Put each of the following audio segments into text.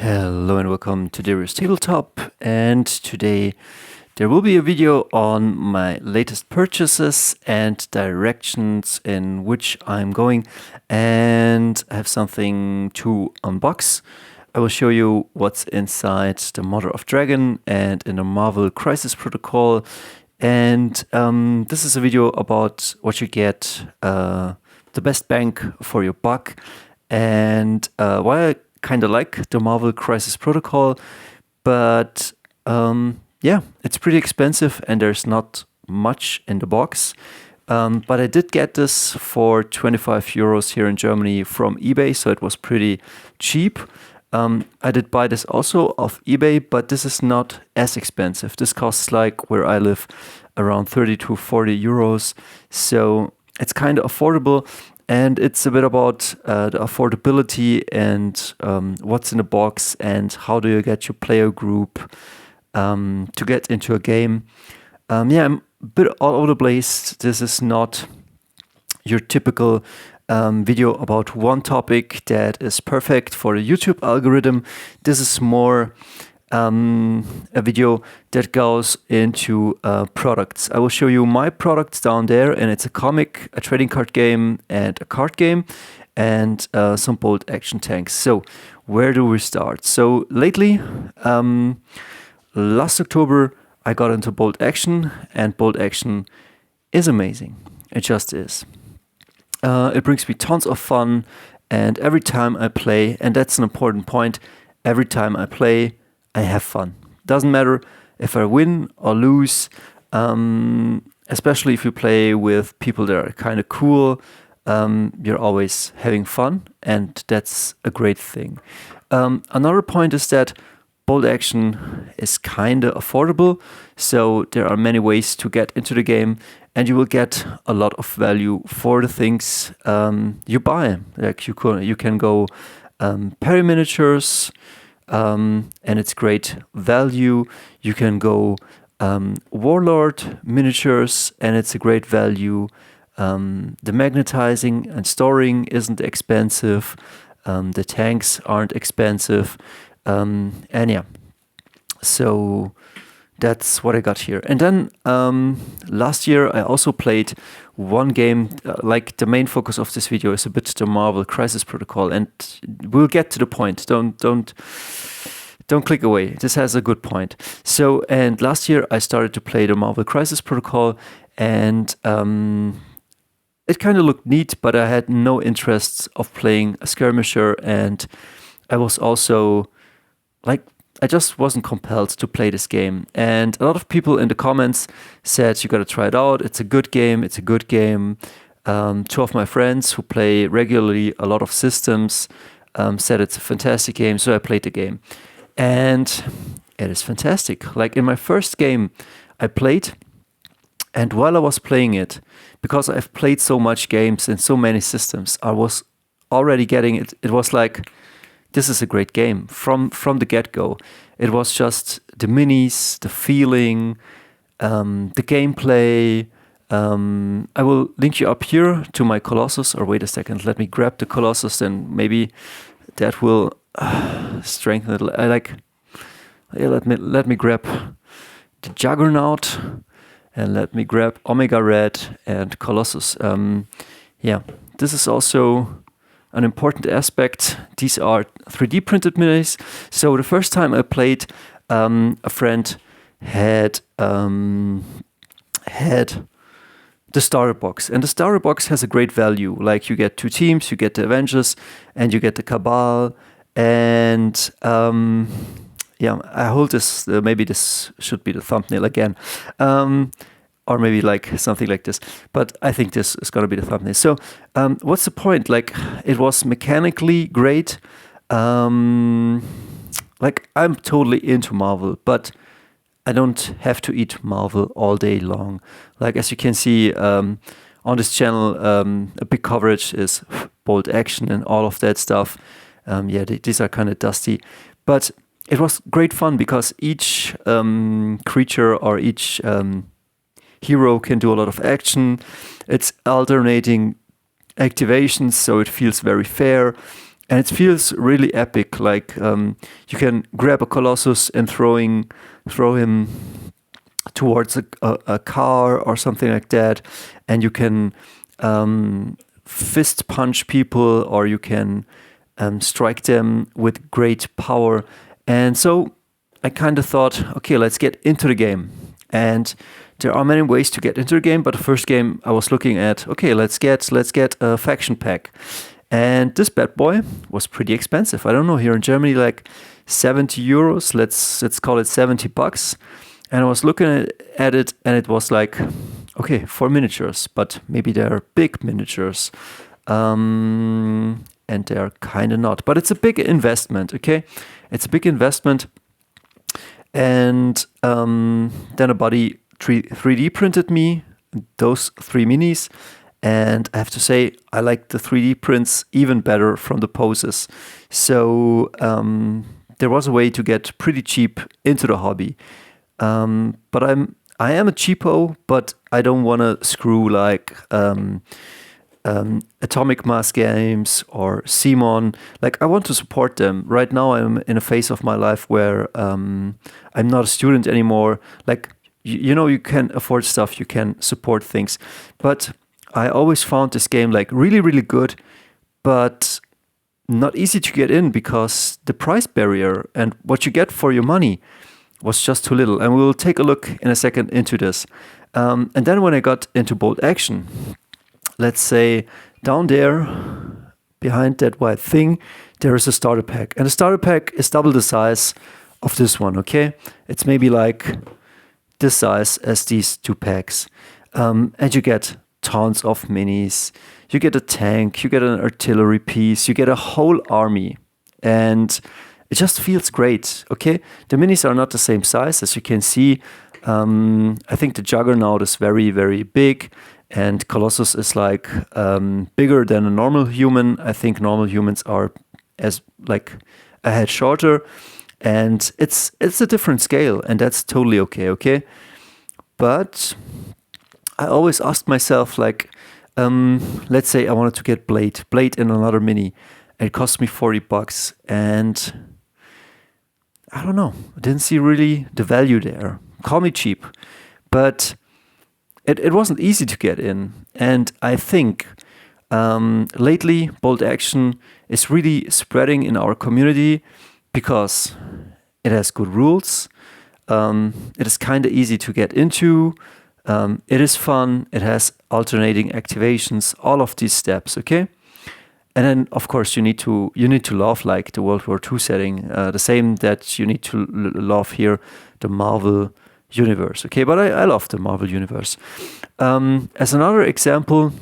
Hello and welcome to Darius Tabletop, and today there will be a video on my latest purchases and directions in which I'm going, and I have something to unbox. I will show you what's inside the Mother of Dragon and in the Marvel Crisis Protocol, and this is a video about what you get, the best bang for your buck, and why I kind of like the Marvel Crisis Protocol, but yeah, it's pretty expensive and there's not much in the box. But I did get this for 25 euros here in Germany from eBay, so it was pretty cheap. I did buy this also off eBay, but this is not as expensive. This costs, like where I live, around 30 to 40 euros, so it's kind of affordable. And it's a bit about the affordability and what's in the box and how do you get your player group to get into a game. Yeah, I'm a bit all over the place. This is not your typical video about one topic that is perfect for the YouTube algorithm. This is more a video that goes into products. I will show you my products down there, and it's a comic, a trading card game, and a card game, and some bolt action tanks. So where do we start? So lately, last October, I got into bolt action, and bolt action is amazing. It just is. It brings me tons of fun, and every time I play, and that's an important point, every time I play, I have fun. Doesn't matter if I win or lose, especially if you play with people that are kind of cool. You're always having fun, and that's a great thing. Another point is that bolt action is kind of affordable, so there are many ways to get into the game, and you will get a lot of value for the things you buy. Like you can go Perry miniatures, and it's great value. You can go Warlord miniatures, and it's a great value. The magnetizing and storing isn't expensive. The tanks aren't expensive. And yeah, so that's what I got here. And then last year I also played one game, like the main focus of this video is a bit the Marvel Crisis Protocol, and we'll get to the point. Don't click away. This has a good point. So, and last year I started to play the Marvel Crisis Protocol, and it kind of looked neat, but I had no interest of playing a skirmisher, and I was also like, I just wasn't compelled to play this game. And a lot of people in the comments said, you got to try it out. It's a good game. It's a good game. Two of my friends who play regularly a lot of systems said it's a fantastic game. So I played the game. And it is fantastic. Like in my first game I played, and while I was playing it, because I've played so much games and so many systems, I was already getting it. It was like, this is a great game from the get-go. It was just the minis, the feeling, the gameplay. I will link you up here to my Colossus, or wait a second, let me grab the Colossus, then maybe that will strengthen it. Let me grab the Juggernaut, and let me grab Omega Red and Colossus. Yeah, this is also an important aspect. These are 3D printed minis. So the first time I played, a friend had the starter box, and the starter box has a great value. Like you get two teams, you get the Avengers, and you get the Cabal, and yeah, I hold this. Maybe this should be the thumbnail again. Or maybe like something like this, but I think this is gonna be the thumbnail. So what's the point? Like, it was mechanically great. Like, I'm totally into Marvel, but I don't have to eat Marvel all day long. Like, as you can see on this channel, a big coverage is bolt action and all of that stuff. Yeah, these are kind of dusty, but it was great fun because each creature or each hero can do a lot of action. It's alternating activations, so it feels very fair. and it feels really epic. Like you can grab a Colossus and throw him towards a car or something like that, and you can fist punch people, or you can strike them with great power. And so I kind of thought, okay, let's get into the game. And there are many ways to get into the game, but the first game I was looking at, okay, let's get a faction pack. And this bad boy was pretty expensive. I don't know, here in Germany, like 70 euros, let's call it $70. And I was looking at it, and it was like, okay, 4 miniatures, but maybe they're big miniatures. And they're kind of not. But it's a big investment, okay? It's a big investment. And then a buddy 3D printed me those 3 minis. And I have to say, I like the 3D prints even better from the poses. So there was a way to get pretty cheap into the hobby. But I am a cheapo, but I don't want to screw like Atomic Mass Games or Simon. Like, I want to support them. Right now I'm in a phase of my life where I'm not a student anymore. Like, you know, you can afford stuff, you can support things. But I always found this game like really, really good, but not easy to get in because the price barrier and what you get for your money was just too little. And we'll take a look in a second into this. And then when I got into Bolt Action, let's say down there behind that white thing, there is a starter pack. And the starter pack is double the size of this one, okay? It's maybe like this size as these 2 packs. And you get tons of minis. You get a tank, you get an artillery piece, you get a whole army. And it just feels great, okay? The minis are not the same size, as you can see. I think the Juggernaut is very, very big, and Colossus is like bigger than a normal human. I think normal humans are as like a head shorter, and it's a different scale, and that's totally okay? But I always asked myself, like, let's say I wanted to get Blade in another mini. It cost me $40, and I don't know. I didn't see really the value there. Call me cheap, but it wasn't easy to get in. And I think lately Bolt Action is really spreading in our community because it has good rules. It is kind of easy to get into. It is fun. It has alternating activations. All of these steps, okay. And then, of course, you need to love like the World War II setting, the same that you need to love here, the Marvel universe. Okay, but I love the Marvel universe. As another example,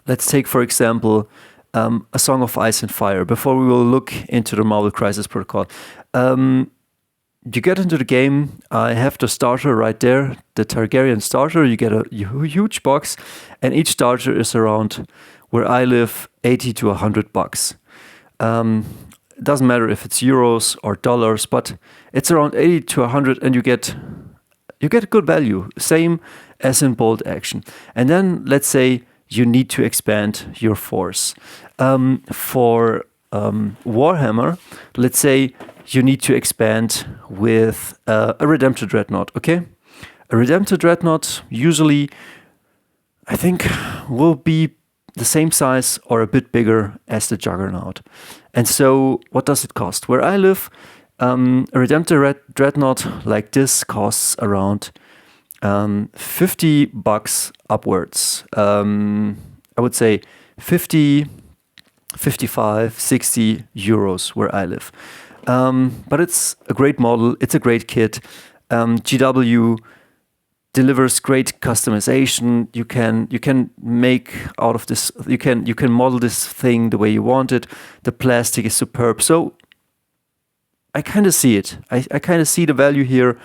let's take, for example, A Song of Ice and Fire. Before we will look into the Marvel Crisis Protocol, you get into the game. I have the starter right there, the Targaryen starter. You get a huge box, and each starter is around, where I live, $80 to $100. It doesn't matter if it's euros or dollars, but it's around 80 to 100, and you get good value, same as in Bolt Action. And then let's say you need to expand your force. For Warhammer, let's say you need to expand with a Redemptor Dreadnought, okay? A Redemptor Dreadnought usually, I think, will be the same size or a bit bigger as the Juggernaut. And so what does it cost? Where I live, a Redemptor Dreadnought like this costs around $50 upwards. I would say 50, 55, 60 euros where I live. But it's a great model. It's a great kit. GW delivers great customization. You can make out of this. You can model this thing the way you want it. The plastic is superb. So I kind of see it. I kind of see the value here,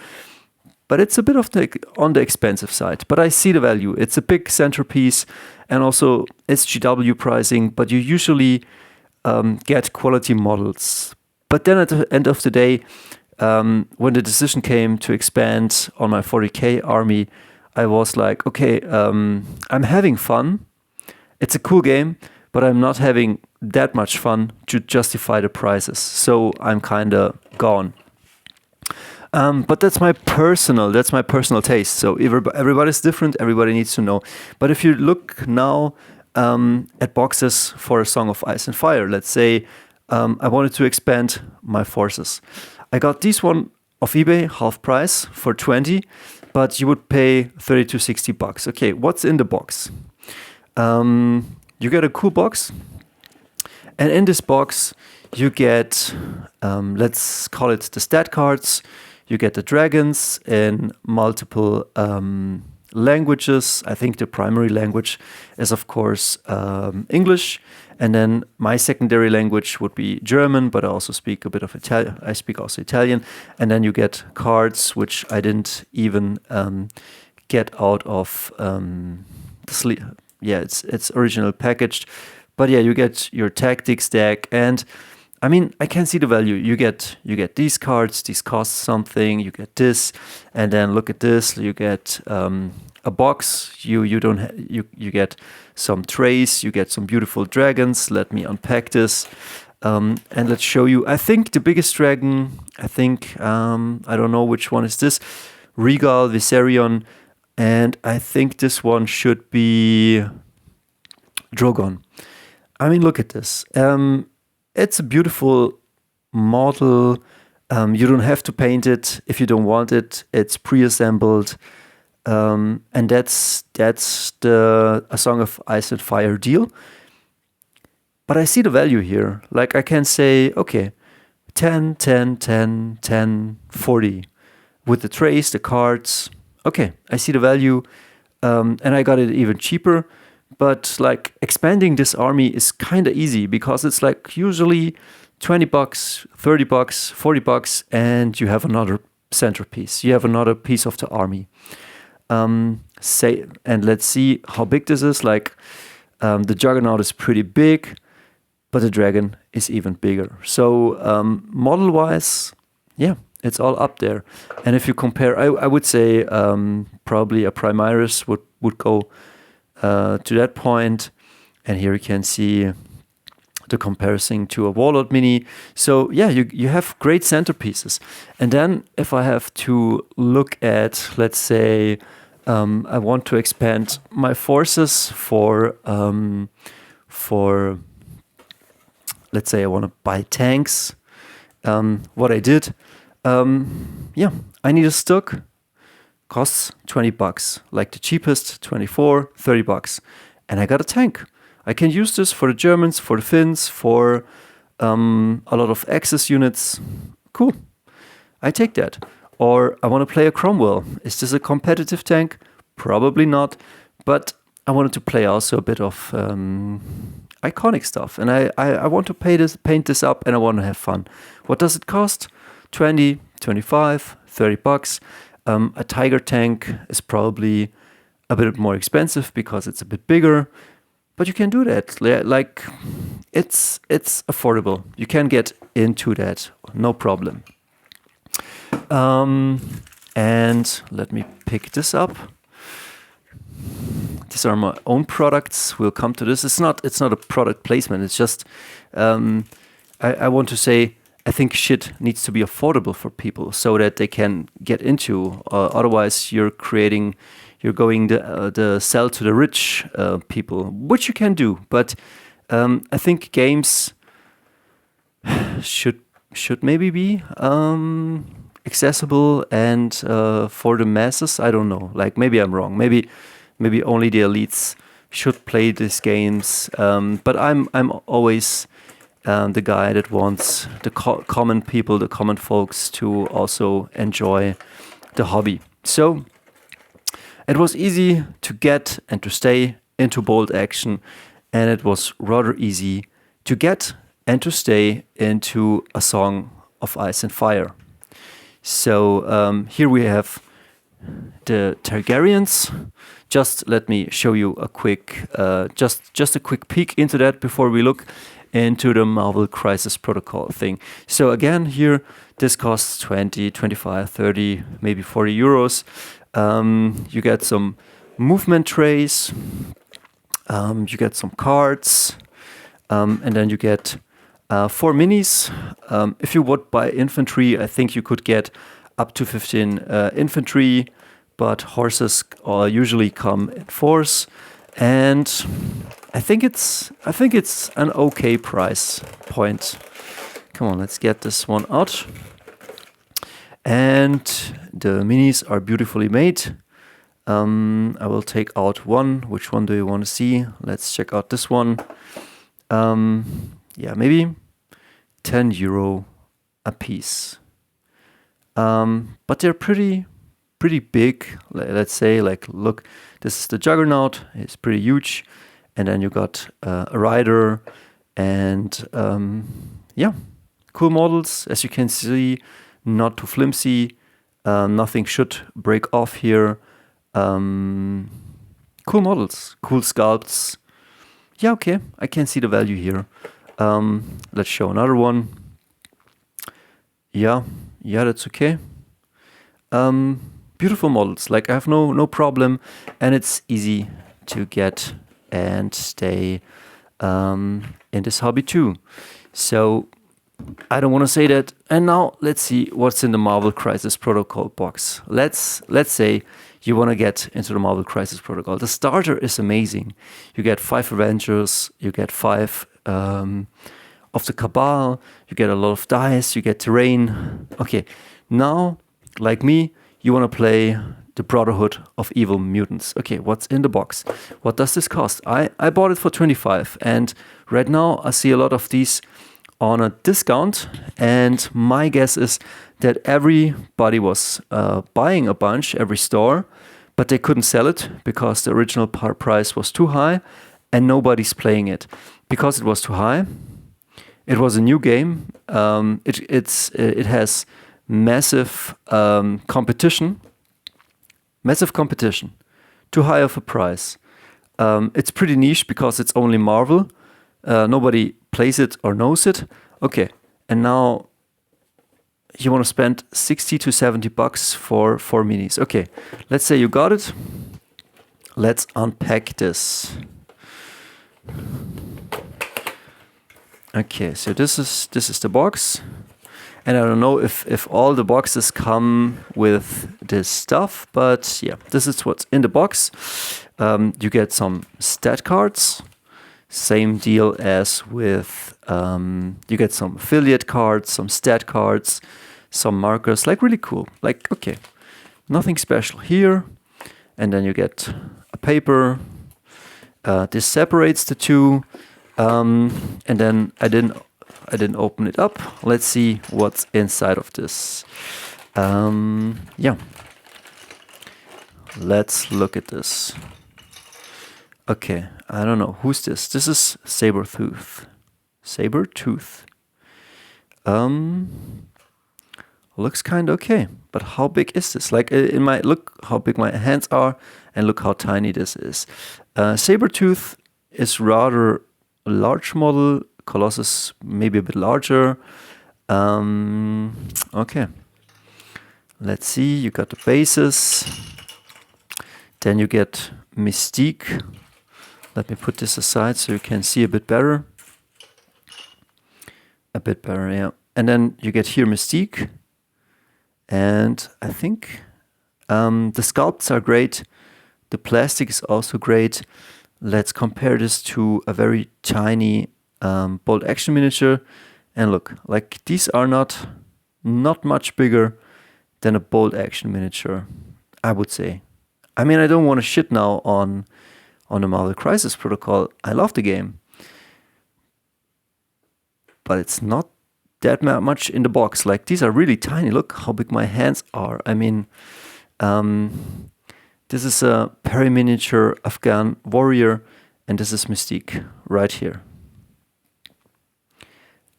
but it's a bit on the expensive side. But I see the value. It's a big centerpiece, and also it's GW pricing. But you usually get quality models. But then at the end of the day, when the decision came to expand on my 40k army, I was like, okay, I'm having fun. It's a cool game, but I'm not having that much fun to justify the prices. So I'm kind of gone. But that's my personal taste. So everybody's different. Everybody needs to know. But if you look now at boxes for A Song of Ice and Fire, let's say I wanted to expand my forces. I got this one off eBay, half price for 20, but you would pay 30 to 60 bucks. Okay, what's in the box? You get a cool box, and in this box you get, let's call it the stat cards. You get the dragons in multiple languages. I think the primary language is, of course, English. And then my secondary language would be German, but I also speak a bit of Italian. I speak also Italian. And then you get cards, which I didn't even get out of it's original packaged. But yeah, you get your tactics deck, and I mean, I can see the value. You get these cards. These cost something. You get this, and then look at this. You get a box. You get some trays. You get some beautiful dragons. Let me unpack this, and let's show you. I think the biggest dragon. I don't know which one is this. Regal Viserion, and I think this one should be Drogon. I mean, look at this. It's a beautiful model. You don't have to paint it if you don't want it. It's pre-assembled. And that's the A Song of Ice and Fire deal. But I see the value here. Like I can say, okay, 10, 10, 10, 10, 40. With the trays, the cards. Okay, I see the value. And I got it even cheaper. But like expanding this army is kind of easy because it's like usually 20 bucks, 30 bucks, 40 bucks, and you have another centerpiece. You have another piece of the army. And let's see how big this is. Like the Juggernaut is pretty big, but the dragon is even bigger. So model-wise, yeah, it's all up there. And if you compare, I would say probably a Primaris would go to that point, and here you can see the comparison to a Warlord Mini. So yeah, you have great centerpieces. And then if I have to look at, let's say, I want to expand my forces for let's say I want to buy tanks. What I did, I need a stock. Costs 20 bucks, like the cheapest, 24, 30 bucks. And I got a tank. I can use this for the Germans, for the Finns, for a lot of Axis units. Cool. I take that. Or I want to play a Cromwell. Is this a competitive tank? Probably not. But I wanted to play also a bit of iconic stuff. And I want to paint this up, and I want to have fun. What does it cost? 20, 25, 30 bucks. A Tiger tank is probably a bit more expensive because it's a bit bigger, but you can do that. Like, it's affordable. You can get into that, no problem. And let me pick this up. These are my own products. We'll come to this. It's not a product placement. It's just I want to say, I think shit needs to be affordable for people so that they can get into. Otherwise, you're going the sell to the rich people, which you can do. But I think games should maybe be accessible and for the masses. I don't know. Like maybe I'm wrong. Maybe only the elites should play these games. But I'm always the guy that wants the common people, the common folks to also enjoy the hobby. So it was easy to get and to stay into bolt action, and it was rather easy to get and to stay into A Song of Ice and Fire. So here we have the Targaryens. Just let me show you a quick, just a quick peek into that before we look into the Marvel Crisis Protocol thing. So again, here, this costs 20, 25, 30, maybe 40 euros. You get some movement trays. You get some cards. And then you get 4 minis. If you would buy infantry, I think you could get up to 15 infantry, but horses usually come in 4s. And I think it's an okay price point. Come on, let's get this one out. And the minis are beautifully made. I will take out one. Which one do you want to see? Let's check out this one. Yeah, maybe 10 euro a piece. But they're pretty big. Let's say, like, look, this is the Juggernaut. It's pretty huge. And then you got a rider and yeah, cool models. As you can see, not too flimsy. Nothing should break off here. Cool models, cool sculpts. Yeah, okay, I can see the value here. Let's show another one. Yeah, that's okay. Beautiful models, like I have no problem, and it's easy to get and stay in this hobby too. So I don't want to say that. And now let's see what's in the Marvel Crisis Protocol box. Let's say you want to get into the Marvel Crisis Protocol. The starter is amazing. You get 5 Avengers, you get 5 of the Cabal, you get a lot of dice, you get terrain. Okay, now, like me, you want to play the Brotherhood of Evil Mutants. Okay, what's in the box? What does this cost? I bought it for 25, and right now I see a lot of these on a discount, and my guess is that everybody was buying a bunch, every store, but they couldn't sell it because the original price was too high and nobody's playing it. Because it was too high, it was a new game, it has massive competition, too high of a price. It's pretty niche because it's only Marvel. Nobody plays it or knows it. Okay, and now you want to spend 60 to 70 bucks for 4 minis. Okay, let's say you got it. Let's unpack this. Okay, so this is the box. And I don't know if all the boxes come with this stuff, but yeah, this is what's in the box. You get some stat cards. Same deal as with, you get some affiliate cards, some stat cards, some markers, like really cool. Like, okay, nothing special here. And then you get a paper. This separates the two. And then I didn't open it up. Let's see what's inside of this. Yeah. Let's look at this. Okay, I don't know. Who's this? This is Sabertooth. Looks kind of okay. But how big is this? Like, look how big my hands are, and look how tiny this is. Sabertooth is rather a large model. Colossus maybe a bit larger. Okay. Let's see. You got the bases. Then you get Mystique. Let me put this aside so you can see a bit better. Yeah. And then you get here Mystique. And I think the sculpts are great. The plastic is also great. Let's compare this to a very tiny bolt action miniature. And look, like these are not much bigger than a bolt action miniature, I would say. I mean, I don't want to shit now on the Marvel Crisis Protocol. I love the game. But it's not that much in the box. Like, these are really tiny. Look how big my hands are. I mean, this is a peri-miniature Afghan warrior, and this is Mystique right here.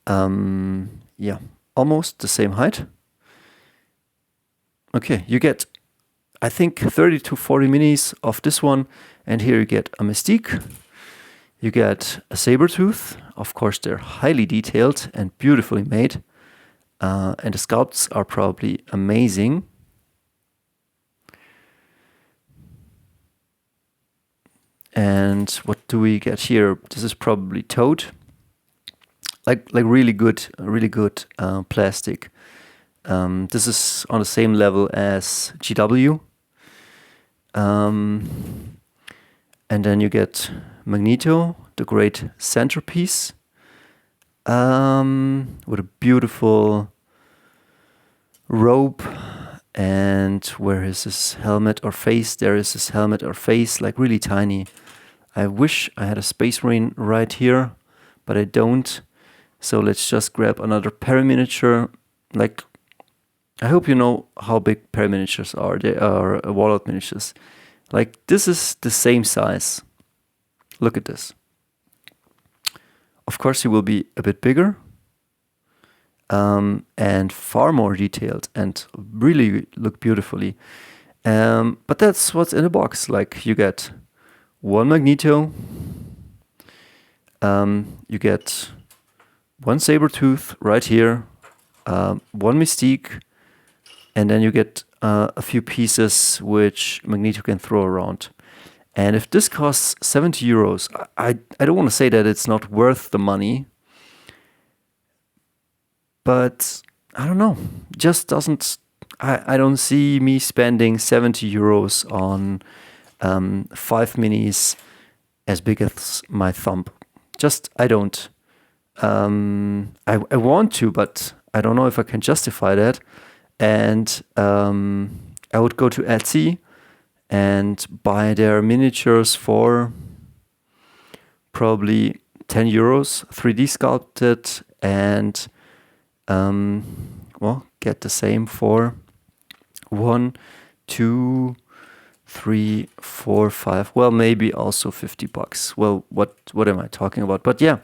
Yeah, almost the same height. Okay, you get, I think, 30 to 40 minis of this one, and here you get a Mystique. You get a Sabertooth. Of course, they're highly detailed and beautifully made. And the sculpts are probably amazing. And what do we get here? This is probably Toad. like really good plastic. This is on the same level as GW. And then you get Magneto, the great centerpiece, with a beautiful robe. And where is his helmet or face? There is his helmet or face, like really tiny. I wish I had a Space Marine right here, but I don't. So let's just grab another Paraminiature. Like, I hope you know how big Paraminiatures are. They are Warlord miniatures. Like, this is the same size. Look at this. Of course, he will be a bit bigger. And far more detailed and really look beautifully. But that's what's in the box. Like, you get one Magneto, you get one Sabretooth right here, one Mystique, and then you get a few pieces which Magneto can throw around. And if this costs 70 euros, I don't want to say that it's not worth the money, but I don't know, just doesn't, I don't see me spending 70 euros on 5 minis as big as my thumb. Just, I don't. I want to, but I don't know if I can justify that. And I would go to Etsy and buy their miniatures for probably 10 euros, 3D sculpted, and well, get the same for 1, 2, 3, 4, 5. Well, maybe also 50 bucks. Well, what am I talking about? But yeah,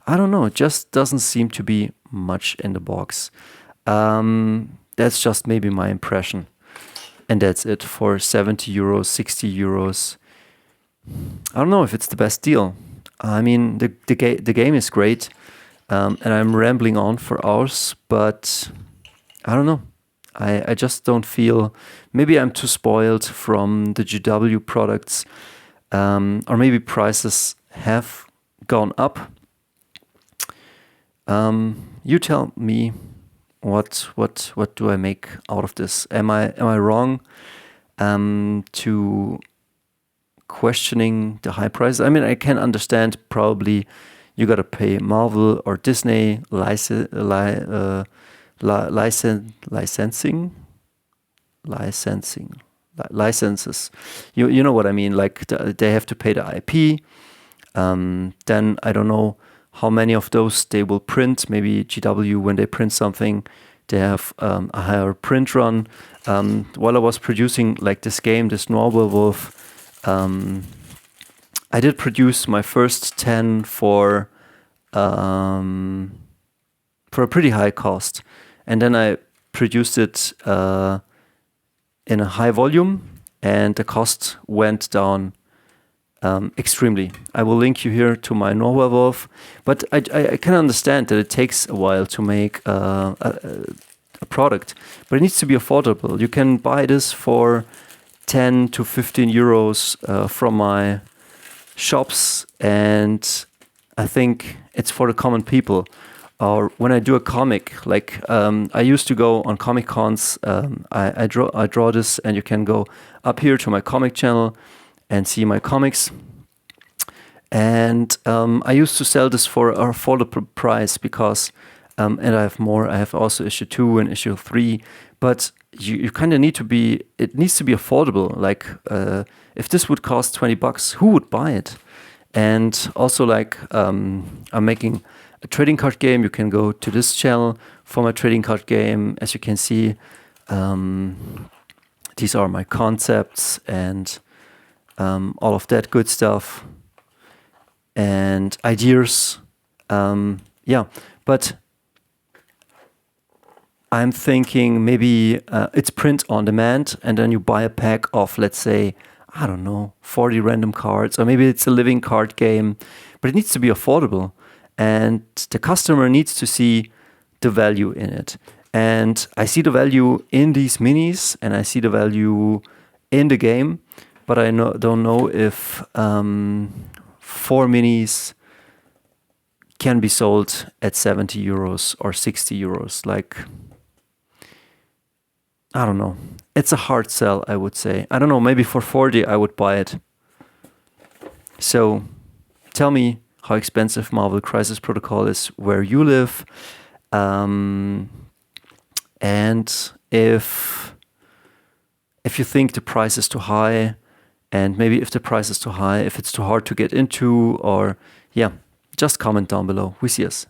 I don't know. It just doesn't seem to be much in the box. That's just maybe my impression. And that's it for 70 euros, 60 euros. I don't know if it's the best deal. I mean, the game is great. And I'm rambling on for hours, but I don't know. I just don't feel, maybe I'm too spoiled from the GW products, or maybe prices have gone up. You tell me, what do I make out of this? Am I wrong to questioning the high prices? I mean, I can understand probably you gotta pay Marvel or Disney licensing. Licenses. You know what I mean? Like they have to pay the IP. Then I don't know how many of those they will print. Maybe GW, when they print something, they have a higher print run. While I was producing like this game, this Norbert Wolf, I did produce my first 10 for a pretty high cost. And then I produced it in a high volume, and the cost went down extremely. I will link you here to my Norbert Wolf, but I can understand that it takes a while to make a product, but it needs to be affordable. You can buy this for 10 to 15 euros from my shops, and I think it's for the common people. Or when I do a comic, like I used to go on Comic Cons, I draw this, and you can go up here to my comic channel and see my comics. And I used to sell this for an affordable price because, and I have more. I have also issue 2 and issue 3, but you kind of need to be. It needs to be affordable. Like if this would cost 20 bucks, who would buy it? And also, like I'm making a trading card game. You can go to this channel for my trading card game. As you can see, these are my concepts and all of that good stuff and ideas. Yeah, but I'm thinking maybe it's print on demand, and then you buy a pack of, let's say, I don't know, 40 random cards, or maybe it's a living card game, but it needs to be affordable, and the customer needs to see the value in it. And I see the value in these minis, and I see the value in the game, but I don't know if 4 minis can be sold at 70 euros or 60 euros. Like, I don't know. It's a hard sell, I would say. I don't know, maybe for 40 I would buy it. So tell me how expensive Marvel Crisis Protocol is where you live. And if you think the price is too high, and maybe if the price is too high, if it's too hard to get into, or yeah, just comment down below. We see us.